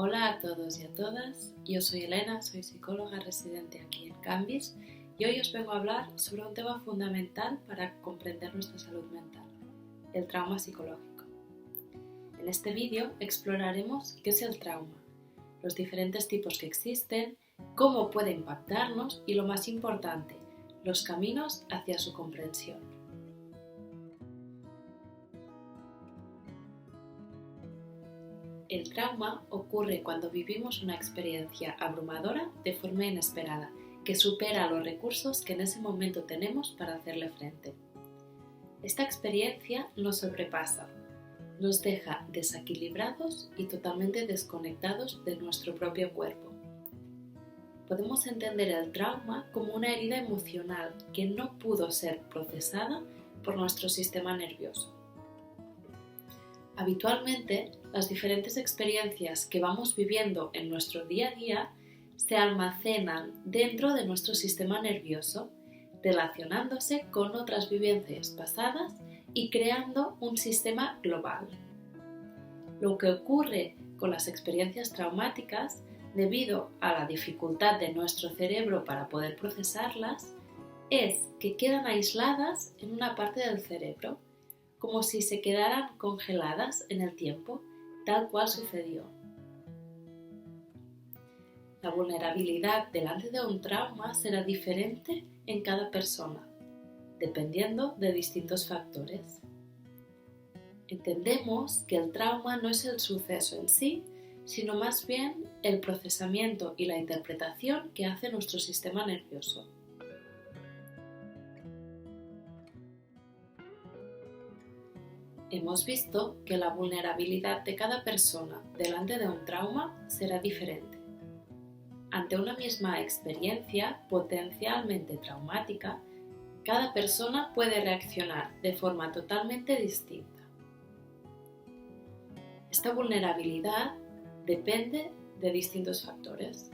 Hola a todos y a todas, yo soy Elena, soy psicóloga residente aquí en Cambis y hoy os vengo a hablar sobre un tema fundamental para comprender nuestra salud mental, el trauma psicológico. En este vídeo exploraremos qué es el trauma, los diferentes tipos que existen, cómo puede impactarnos y lo más importante, los caminos hacia su comprensión. El trauma ocurre cuando vivimos una experiencia abrumadora de forma inesperada, que supera los recursos que en ese momento tenemos para hacerle frente. Esta experiencia nos sobrepasa, nos deja desequilibrados y totalmente desconectados de nuestro propio cuerpo. Podemos entender el trauma como una herida emocional que no pudo ser procesada por nuestro sistema nervioso. Habitualmente, las diferentes experiencias que vamos viviendo en nuestro día a día se almacenan dentro de nuestro sistema nervioso, relacionándose con otras vivencias pasadas y creando un sistema global. Lo que ocurre con las experiencias traumáticas, debido a la dificultad de nuestro cerebro para poder procesarlas, es que quedan aisladas en una parte del cerebro, como si se quedaran congeladas en el tiempo, tal cual sucedió. La vulnerabilidad delante de un trauma será diferente en cada persona, dependiendo de distintos factores. Entendemos que el trauma no es el suceso en sí, sino más bien el procesamiento y la interpretación que hace nuestro sistema nervioso. Hemos visto que la vulnerabilidad de cada persona delante de un trauma será diferente. Ante una misma experiencia potencialmente traumática, cada persona puede reaccionar de forma totalmente distinta. Esta vulnerabilidad depende de distintos factores.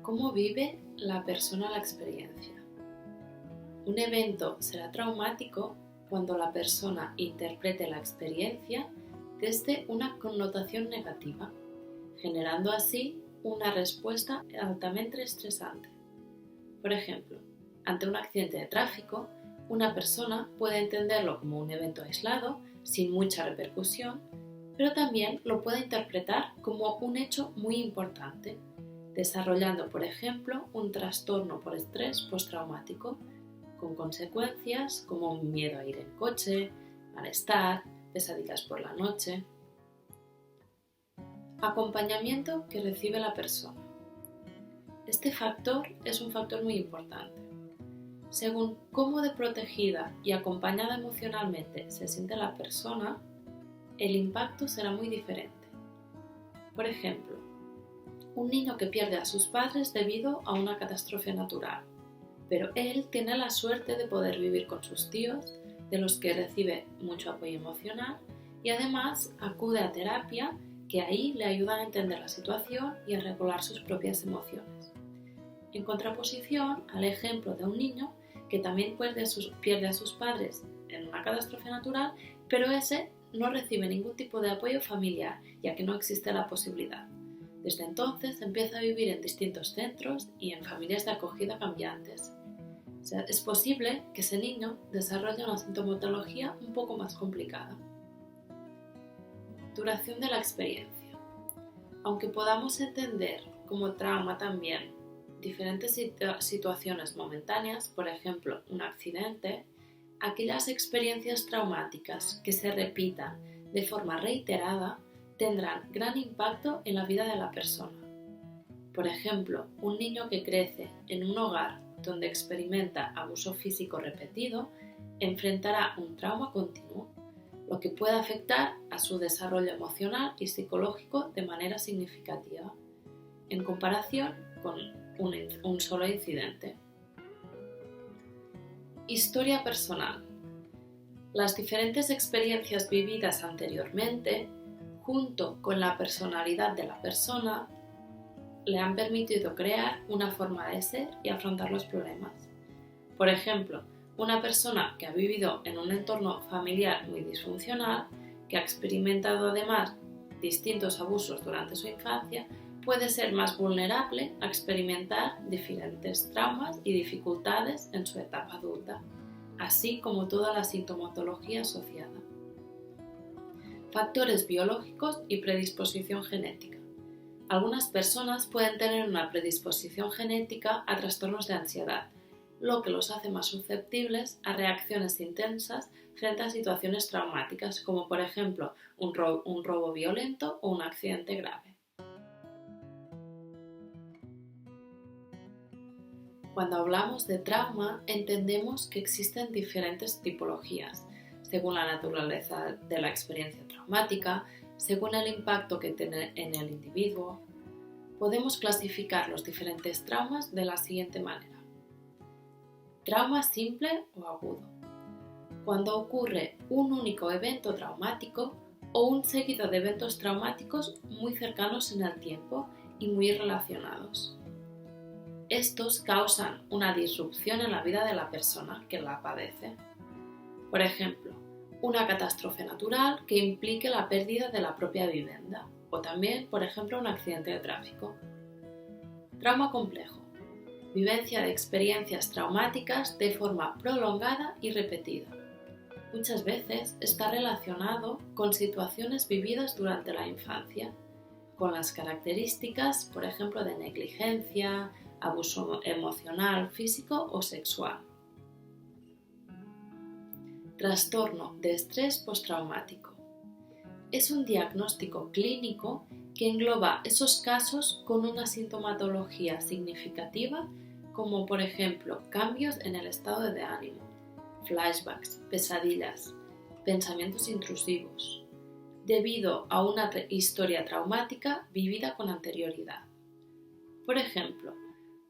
¿Cómo vive la persona la experiencia? Un evento será traumático cuando la persona interprete la experiencia desde una connotación negativa, generando así una respuesta altamente estresante. Por ejemplo, ante un accidente de tráfico, una persona puede entenderlo como un evento aislado, sin mucha repercusión, pero también lo puede interpretar como un hecho muy importante, desarrollando, por ejemplo, un trastorno por estrés postraumático, con consecuencias como miedo a ir en coche, malestar, pesadillas por la noche. Acompañamiento que recibe la persona. Este factor es un factor muy importante. Según cómo de protegida y acompañada emocionalmente se siente la persona, el impacto será muy diferente. Por ejemplo, un niño que pierde a sus padres debido a una catástrofe natural, pero él tiene la suerte de poder vivir con sus tíos, de los que recibe mucho apoyo emocional y además acude a terapia que ahí le ayuda a entender la situación y a regular sus propias emociones. En contraposición al ejemplo de un niño que también pierde a sus padres en una catástrofe natural, pero ese no recibe ningún tipo de apoyo familiar, ya que no existe la posibilidad. Desde entonces empieza a vivir en distintos centros y en familias de acogida cambiantes. O sea, es posible que ese niño desarrolle una sintomatología un poco más complicada. Duración de la experiencia. Aunque podamos entender como trauma también diferentes situaciones momentáneas, por ejemplo, un accidente, aquellas experiencias traumáticas que se repitan de forma reiterada tendrán gran impacto en la vida de la persona. Por ejemplo, un niño que crece en un hogar donde experimenta abuso físico repetido enfrentará un trauma continuo, lo que puede afectar a su desarrollo emocional y psicológico de manera significativa, en comparación con un solo incidente. Historia personal. Las diferentes experiencias vividas anteriormente, junto con la personalidad de la persona, le han permitido crear una forma de ser y afrontar los problemas. Por ejemplo, una persona que ha vivido en un entorno familiar muy disfuncional, que ha experimentado además distintos abusos durante su infancia, puede ser más vulnerable a experimentar diferentes traumas y dificultades en su etapa adulta, así como toda la sintomatología asociada. Factores biológicos y predisposición genética. Algunas personas pueden tener una predisposición genética a trastornos de ansiedad, lo que los hace más susceptibles a reacciones intensas frente a situaciones traumáticas, como por ejemplo un robo violento o un accidente grave. Cuando hablamos de trauma, entendemos que existen diferentes tipologías, según la naturaleza de la experiencia traumática, según el impacto que tiene en el individuo. Podemos clasificar los diferentes traumas de la siguiente manera. Trauma simple o agudo. Cuando ocurre un único evento traumático o un seguido de eventos traumáticos muy cercanos en el tiempo y muy relacionados. Estos causan una disrupción en la vida de la persona que la padece. Por ejemplo, una catástrofe natural que implique la pérdida de la propia vivienda o también, por ejemplo, un accidente de tráfico. Trauma complejo. Vivencia de experiencias traumáticas de forma prolongada y repetida. Muchas veces está relacionado con situaciones vividas durante la infancia, con las características, por ejemplo, de negligencia, abuso emocional, físico o sexual. Trastorno de estrés postraumático. Es un diagnóstico clínico que engloba esos casos con una sintomatología significativa, como por ejemplo cambios en el estado de ánimo, flashbacks, pesadillas, pensamientos intrusivos, debido a una historia traumática vivida con anterioridad. Por ejemplo,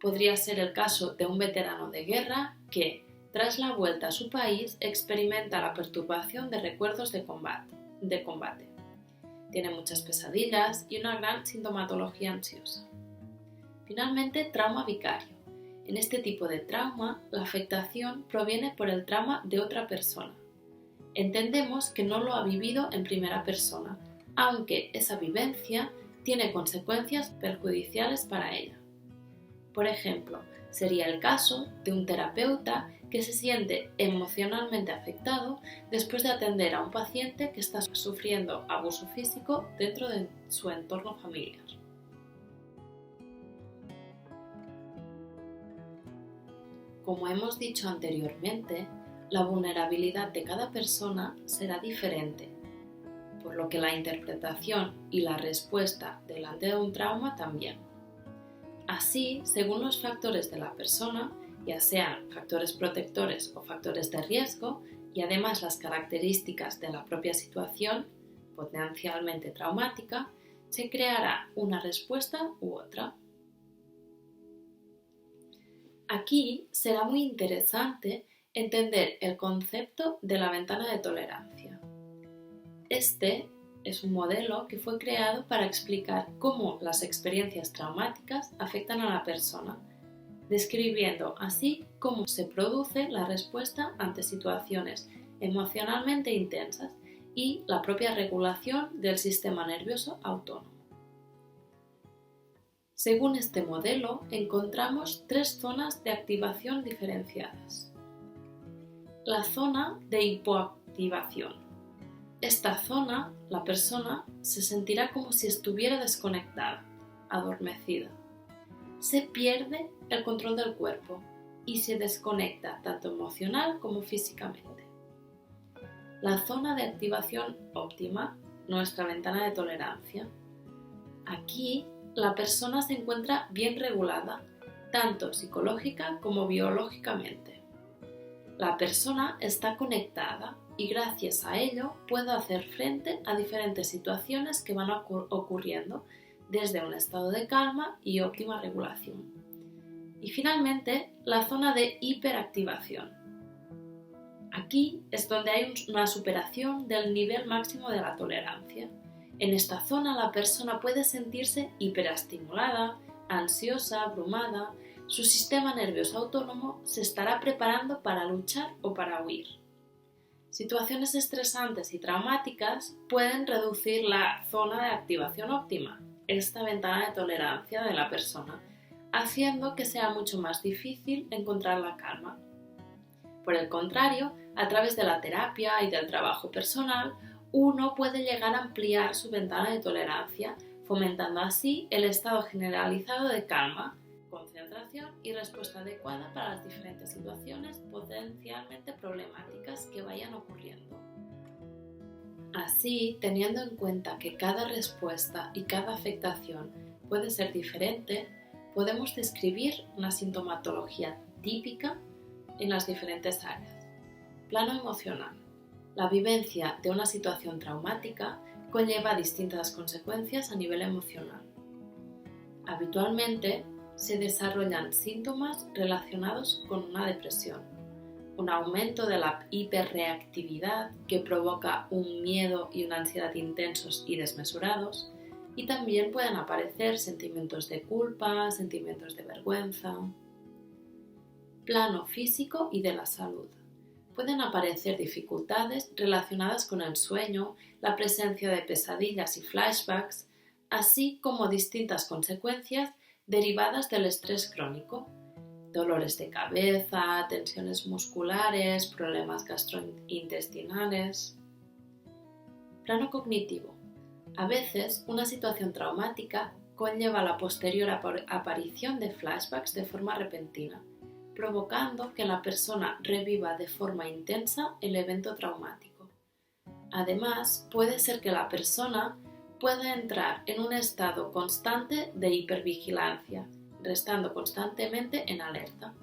podría ser el caso de un veterano de guerra que, tras la vuelta a su país, experimenta la perturbación de recuerdos de combate. Tiene muchas pesadillas y una gran sintomatología ansiosa. Finalmente, trauma vicario. En este tipo de trauma, la afectación proviene por el trauma de otra persona. Entendemos que no lo ha vivido en primera persona, aunque esa vivencia tiene consecuencias perjudiciales para ella. Por ejemplo, sería el caso de un terapeuta que se siente emocionalmente afectado después de atender a un paciente que está sufriendo abuso físico dentro de su entorno familiar. Como hemos dicho anteriormente, la vulnerabilidad de cada persona será diferente, por lo que la interpretación y la respuesta delante de un trauma también. Así, según los factores de la persona, ya sean factores protectores o factores de riesgo, y además las características de la propia situación, potencialmente traumática, se creará una respuesta u otra. Aquí será muy interesante entender el concepto de la ventana de tolerancia. Este es un modelo que fue creado para explicar cómo las experiencias traumáticas afectan a la persona, describiendo así cómo se produce la respuesta ante situaciones emocionalmente intensas y la propia regulación del sistema nervioso autónomo. Según este modelo, encontramos tres zonas de activación diferenciadas. La zona de hipoactivación. Esta zona, la persona se sentirá como si estuviera desconectada, adormecida. Se pierde el control del cuerpo y se desconecta tanto emocional como físicamente. La zona de activación óptima, nuestra ventana de tolerancia. Aquí la persona se encuentra bien regulada, tanto psicológica como biológicamente. La persona está conectada y gracias a ello puede hacer frente a diferentes situaciones que van ocurriendo desde un estado de calma y óptima regulación. Y finalmente, la zona de hiperactivación. Aquí es donde hay una superación del nivel máximo de la tolerancia. En esta zona la persona puede sentirse hiperestimulada, ansiosa, abrumada. Su sistema nervioso autónomo se estará preparando para luchar o para huir. Situaciones estresantes y traumáticas pueden reducir la zona de activación óptima, esta ventana de tolerancia de la persona, haciendo que sea mucho más difícil encontrar la calma. Por el contrario, a través de la terapia y del trabajo personal, uno puede llegar a ampliar su ventana de tolerancia, fomentando así el estado generalizado de calma, concentración y respuesta adecuada para las diferentes situaciones potencialmente problemáticas que vayan ocurriendo. Así, teniendo en cuenta que cada respuesta y cada afectación puede ser diferente, podemos describir una sintomatología típica en las diferentes áreas. Plano emocional. La vivencia de una situación traumática conlleva distintas consecuencias a nivel emocional. Habitualmente se desarrollan síntomas relacionados con una depresión, un aumento de la hiperreactividad que provoca un miedo y una ansiedad intensos y desmesurados, y también pueden aparecer sentimientos de culpa, sentimientos de vergüenza. Plano físico y de la salud. Pueden aparecer dificultades relacionadas con el sueño, la presencia de pesadillas y flashbacks, así como distintas consecuencias derivadas del estrés crónico, dolores de cabeza, tensiones musculares, problemas gastrointestinales. Plano cognitivo. A veces, una situación traumática conlleva la posterior aparición de flashbacks de forma repentina, provocando que la persona reviva de forma intensa el evento traumático. Además, puede ser que la persona pueda entrar en un estado constante de hipervigilancia, restando constantemente en alerta.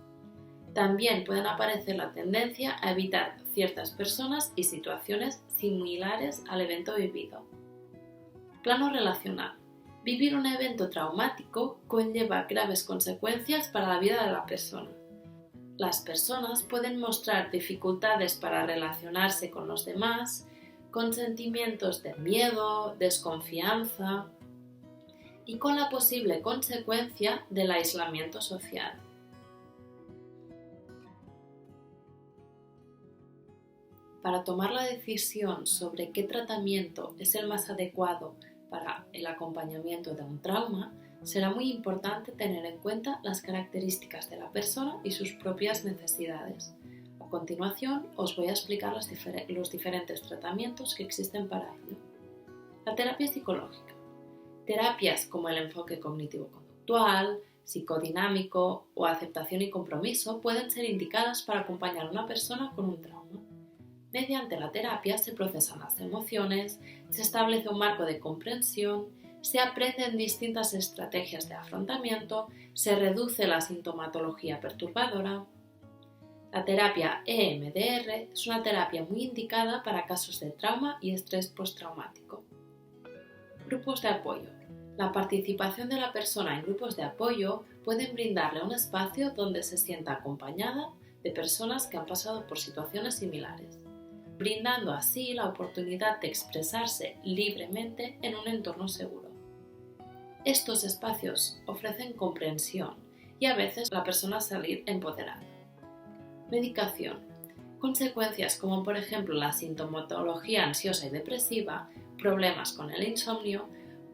También pueden aparecer la tendencia a evitar ciertas personas y situaciones similares al evento vivido. Plano relacional. Vivir un evento traumático conlleva graves consecuencias para la vida de la persona. Las personas pueden mostrar dificultades para relacionarse con los demás, con sentimientos de miedo, desconfianza y con la posible consecuencia del aislamiento social. Para tomar la decisión sobre qué tratamiento es el más adecuado para el acompañamiento de un trauma, será muy importante tener en cuenta las características de la persona y sus propias necesidades. A continuación, os voy a explicar los diferentes tratamientos que existen para ello. La terapia psicológica. Terapias como el enfoque cognitivo-conductual, psicodinámico o aceptación y compromiso pueden ser indicadas para acompañar a una persona con un trauma. Mediante la terapia se procesan las emociones, se establece un marco de comprensión, se aprenden distintas estrategias de afrontamiento, se reduce la sintomatología perturbadora. La terapia EMDR es una terapia muy indicada para casos de trauma y estrés postraumático. Grupos de apoyo. La participación de la persona en grupos de apoyo puede brindarle un espacio donde se sienta acompañada de personas que han pasado por situaciones similares, brindando así la oportunidad de expresarse libremente en un entorno seguro. Estos espacios ofrecen comprensión y a veces la persona salir empoderada. Medicación. Consecuencias como por ejemplo la sintomatología ansiosa y depresiva, problemas con el insomnio,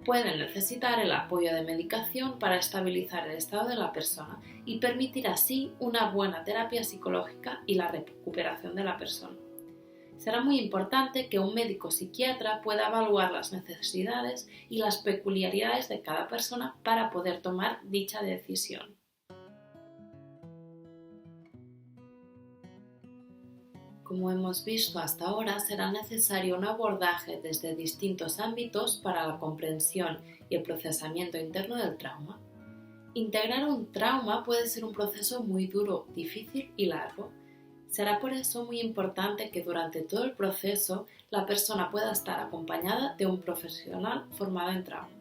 pueden necesitar el apoyo de medicación para estabilizar el estado de la persona y permitir así una buena terapia psicológica y la recuperación de la persona. Será muy importante que un médico psiquiatra pueda evaluar las necesidades y las peculiaridades de cada persona para poder tomar dicha decisión. Como hemos visto hasta ahora, será necesario un abordaje desde distintos ámbitos para la comprensión y el procesamiento interno del trauma. Integrar un trauma puede ser un proceso muy duro, difícil y largo. Será por eso muy importante que durante todo el proceso la persona pueda estar acompañada de un profesional formado en trauma.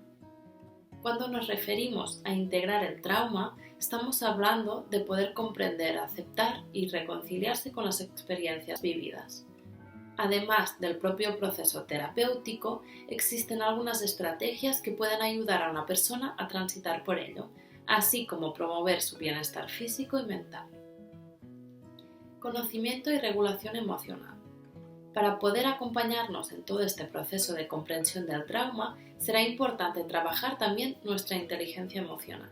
Cuando nos referimos a integrar el trauma, estamos hablando de poder comprender, aceptar y reconciliarse con las experiencias vividas. Además del propio proceso terapéutico, existen algunas estrategias que pueden ayudar a una persona a transitar por ello, así como promover su bienestar físico y mental. Conocimiento y regulación emocional. Para poder acompañarnos en todo este proceso de comprensión del trauma, será importante trabajar también nuestra inteligencia emocional.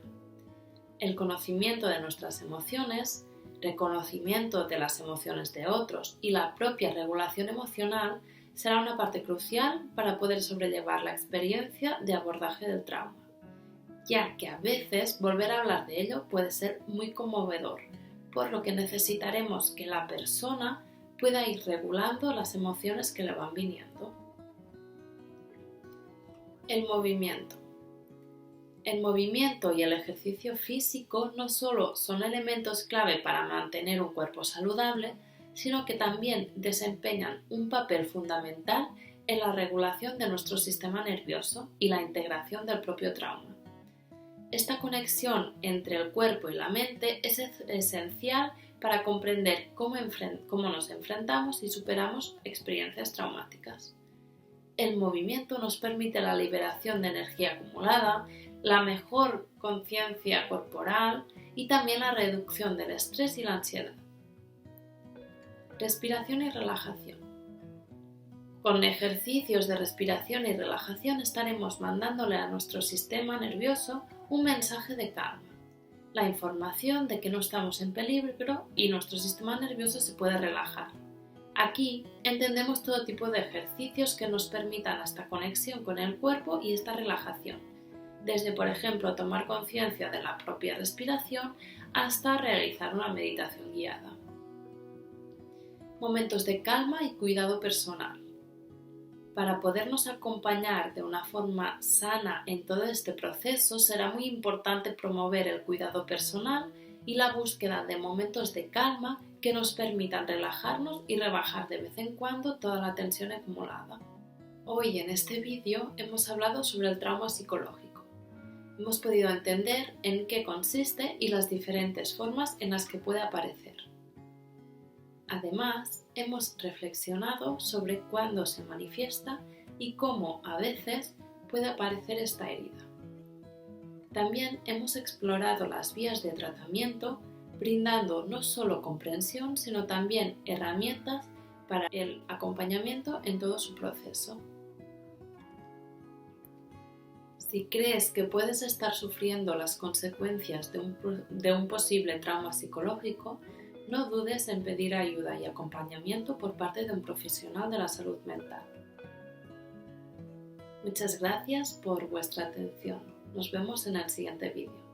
El conocimiento de nuestras emociones, reconocimiento de las emociones de otros y la propia regulación emocional será una parte crucial para poder sobrellevar la experiencia de abordaje del trauma, ya que a veces volver a hablar de ello puede ser muy conmovedor, por lo que necesitaremos que la persona pueda ir regulando las emociones que le van viniendo. El movimiento. El movimiento y el ejercicio físico no solo son elementos clave para mantener un cuerpo saludable, sino que también desempeñan un papel fundamental en la regulación de nuestro sistema nervioso y la integración del propio trauma. Esta conexión entre el cuerpo y la mente es esencial para comprender cómo nos enfrentamos y superamos experiencias traumáticas. El movimiento nos permite la liberación de energía acumulada, la mejor conciencia corporal y también la reducción del estrés y la ansiedad. Respiración y relajación. Con ejercicios de respiración y relajación estaremos mandándole a nuestro sistema nervioso un mensaje de calma, la información de que no estamos en peligro y nuestro sistema nervioso se puede relajar. Aquí entendemos todo tipo de ejercicios que nos permitan esta conexión con el cuerpo y esta relajación, desde por ejemplo tomar conciencia de la propia respiración hasta realizar una meditación guiada. Momentos de calma y cuidado personal. Para podernos acompañar de una forma sana en todo este proceso, será muy importante promover el cuidado personal y la búsqueda de momentos de calma que nos permitan relajarnos y rebajar de vez en cuando toda la tensión acumulada. Hoy en este vídeo hemos hablado sobre el trauma psicológico. Hemos podido entender en qué consiste y las diferentes formas en las que puede aparecer. Además, hemos reflexionado sobre cuándo se manifiesta y cómo a veces puede aparecer esta herida. También hemos explorado las vías de tratamiento, brindando no solo comprensión, sino también herramientas para el acompañamiento en todo su proceso. Si crees que puedes estar sufriendo las consecuencias de un posible trauma psicológico, no dudes en pedir ayuda y acompañamiento por parte de un profesional de la salud mental. Muchas gracias por vuestra atención. Nos vemos en el siguiente vídeo.